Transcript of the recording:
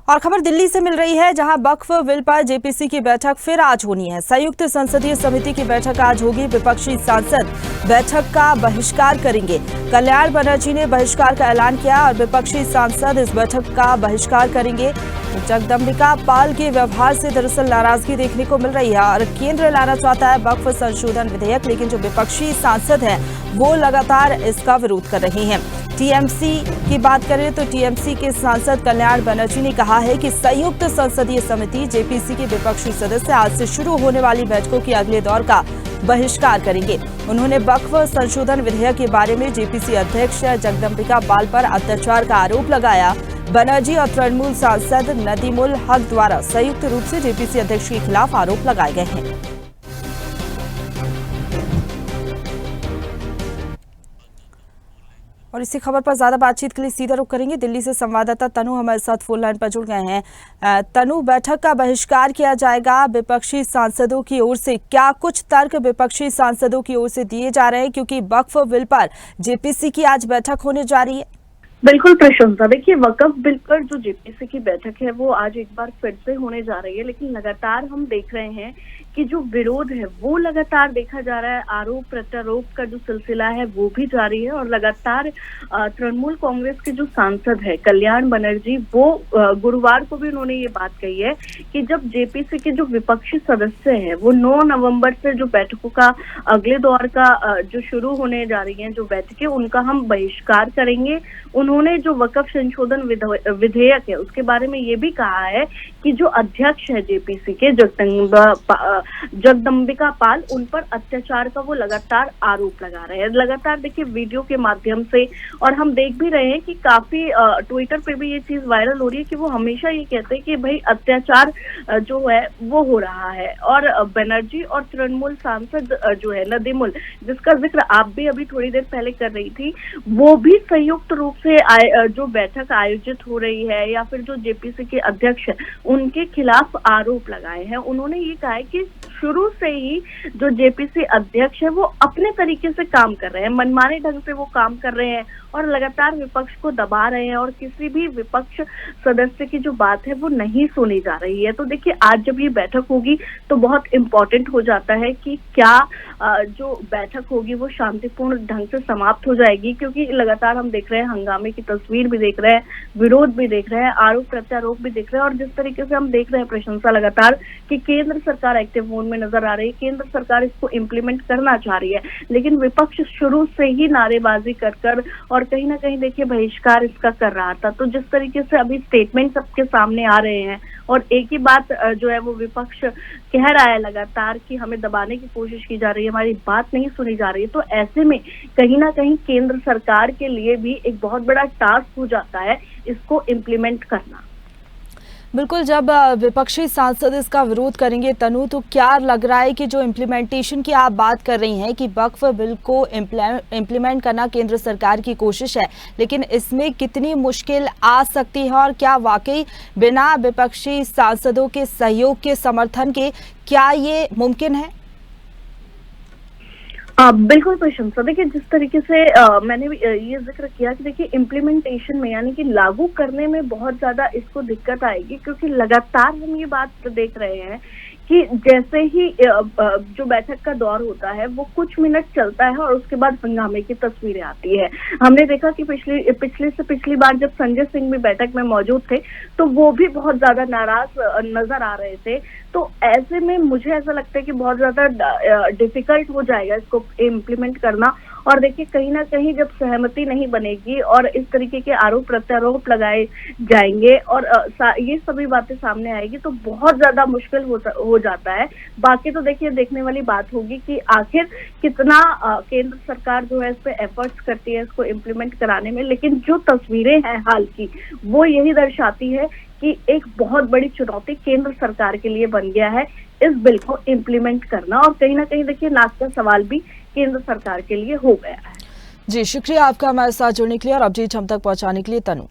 और खबर दिल्ली से मिल रही है, जहां वक्फ बिल पर जेपीसी की बैठक फिर आज होनी है। संयुक्त संसदीय समिति की बैठक आज होगी। विपक्षी सांसद बैठक का बहिष्कार करेंगे। कल्याण बनर्जी ने बहिष्कार का ऐलान किया और विपक्षी सांसद इस बैठक का बहिष्कार करेंगे। जगदम्बिका पाल के व्यवहार से दरअसल नाराजगी देखने को मिल रही है और केंद्र लाना चाहता है वक्फ संशोधन विधेयक, लेकिन जो विपक्षी सांसद हैं वो लगातार इसका विरोध कर रहे हैं। टीएमसी की बात करें तो टीएमसी के सांसद कल्याण बनर्जी ने कहा है कि संयुक्त संसदीय समिति जेपीसी के विपक्षी सदस्य आज से शुरू होने वाली बैठकों के अगले दौर का बहिष्कार करेंगे। उन्होंने वक्फ संशोधन विधेयक के बारे में जेपीसी अध्यक्ष जगदम्बिका पाल पर अत्याचार का आरोप लगाया। बनर्जी और तृणमूल सांसद नदीमुल हक द्वारा संयुक्त रूप से जेपीसी अध्यक्ष के खिलाफ आरोप लगाए गए हैं। और इसी खबर पर ज्यादा बातचीत के लिए सीधा रुख करेंगे। दिल्ली से संवाददाता तनु हमारे साथ फोन लाइन पर जुड़ गए हैं। तनु, बैठक का बहिष्कार किया जाएगा विपक्षी सांसदों की ओर से, क्या कुछ तर्क विपक्षी सांसदों की ओर से दिए जा रहे हैं, क्योंकि वक्फ बिल पर जेपीसी की आज बैठक होने जा रही है? बिल्कुल प्रशंसा। देखिए, वक्फ बिल पर जो जेपीसी की बैठक है वो आज एक बार फिर से होने जा रही है, लेकिन लगातार हम देख रहे हैं कि जो विरोध है वो लगातार देखा जा रहा है। आरोप प्रत्यारोप का जो सिलसिला है वो भी जारी है और लगातार तृणमूल कांग्रेस के जो सांसद है कल्याण बनर्जी, वो गुरुवार को भी उन्होंने ये बात कही है कि जब जेपीसी के जो विपक्षी सदस्य हैं वो 9 नवंबर से जो बैठकों का अगले दौर का जो शुरू होने जा रही है जो बैठकें, उनका हम बहिष्कार करेंगे। उन्होंने जो वक्फ संशोधन विधेयक है उसके बारे में ये भी कहा है कि जो अध्यक्ष है जेपीसी के जगदम्बिका पाल, उन पर अत्याचार का वो लगातार आरोप लगा रहे हैं। लगातार देखिए वीडियो के माध्यम से, और हम देख भी रहे हैं कि काफी ट्विटर पे भी ये चीज वायरल हो रही है कि वो हमेशा ये कहते हैं कि भाई अत्याचार जो है वो हो रहा है। और बनर्जी और तृणमूल सांसद जो है नदीमुल, जिसका जिक्र आप भी अभी थोड़ी देर पहले कर रही थी, वो भी संयुक्त रूप से जो बैठक आयोजित हो रही है या फिर जो जेपीसी के अध्यक्ष है उनके खिलाफ आरोप लगाए हैं। उन्होंने ये कहा है कि शुरू से ही जो जेपीसी अध्यक्ष है वो अपने तरीके से काम कर रहे हैं, मनमाने ढंग से वो काम कर रहे हैं और लगातार विपक्ष को दबा रहे हैं और किसी भी विपक्ष सदस्य की जो बात है वो नहीं सुनी जा रही है। तो देखिए, आज जब ये बैठक होगी तो बहुत इम्पोर्टेंट हो जाता है कि क्या जो बैठक होगी वो शांतिपूर्ण ढंग से समाप्त हो जाएगी, क्योंकि लगातार हम देख रहे हैं हंगामे की तस्वीर भी देख रहे हैं, विरोध भी देख रहे हैं, आरोप प्रत्यारोप भी देख रहे हैं और जिस तरीके से हम देख रहे हैं प्रशंसा लगातार कि केंद्र सरकार एक्टिव मोड में नजर आ रही है, केंद्र सरकार इसको इम्प्लीमेंट करना चाह रही है, लेकिन विपक्ष शुरू से ही नारेबाजी कर और कहीं ना कहीं देखिए बहिष्कार इसका कर रहा था। तो जिस तरीके से अभी स्टेटमेंट सबके सामने आ रहे हैं और एक ही बात जो है वो विपक्ष कह रहा है लगातार कि हमें दबाने की कोशिश की जा रही है, हमारी बात नहीं सुनी जा रही है, तो ऐसे में कहीं ना कहीं केंद्र सरकार के लिए भी एक बहुत बड़ा टास्क हो जाता है इसको इम्प्लीमेंट करना। बिल्कुल, जब विपक्षी सांसद इसका विरोध करेंगे तनु, तो क्या लग रहा है कि जो इम्प्लीमेंटेशन की आप बात कर रही हैं कि वक्फ बिल को इम्प्लीमेंट करना केंद्र सरकार की कोशिश है, लेकिन इसमें कितनी मुश्किल आ सकती है और क्या वाकई बिना विपक्षी सांसदों के सहयोग के, समर्थन के, क्या ये मुमकिन है? बिल्कुल प्रशंसा। देखिए, जिस तरीके से मैंने भी ये जिक्र किया कि देखिए इम्प्लीमेंटेशन में यानी कि लागू करने में बहुत ज्यादा इसको दिक्कत आएगी, क्योंकि लगातार हम ये बात देख रहे हैं कि जैसे ही जो बैठक का दौर होता है वो कुछ मिनट चलता है और उसके बाद हंगामे की तस्वीरें आती है। हमने देखा कि पिछली बार जब संजय सिंह भी बैठक में मौजूद थे तो वो भी बहुत ज्यादा नाराज नजर आ रहे थे। तो ऐसे में मुझे ऐसा लगता है कि बहुत ज्यादा डिफिकल्ट हो जाएगा इसको इम्प्लीमेंट करना। और देखिए, कहीं ना कहीं जब सहमति नहीं बनेगी और इस तरीके के आरोप प्रत्यारोप लगाए जाएंगे और ये सभी बातें सामने आएगी तो बहुत ज्यादा मुश्किल हो जाता है। बाकी तो देखिए, देखने वाली बात होगी कि आखिर कितना केंद्र सरकार जो है इस पे एफर्ट्स करती है इसको इम्प्लीमेंट कराने में। लेकिन जो तस्वीरें हैं हाल की वो यही दर्शाती है कि एक बहुत बड़ी चुनौती केंद्र सरकार के लिए बन गया है इस बिल को इम्प्लीमेंट करना। और कहीं ना कहीं देखिए, नाक का सवाल भी केंद्र सरकार के लिए हो गया है। जी, शुक्रिया आपका हमारे साथ जुड़ने के लिए और अपडेट हम तक पहुंचाने के लिए तनु।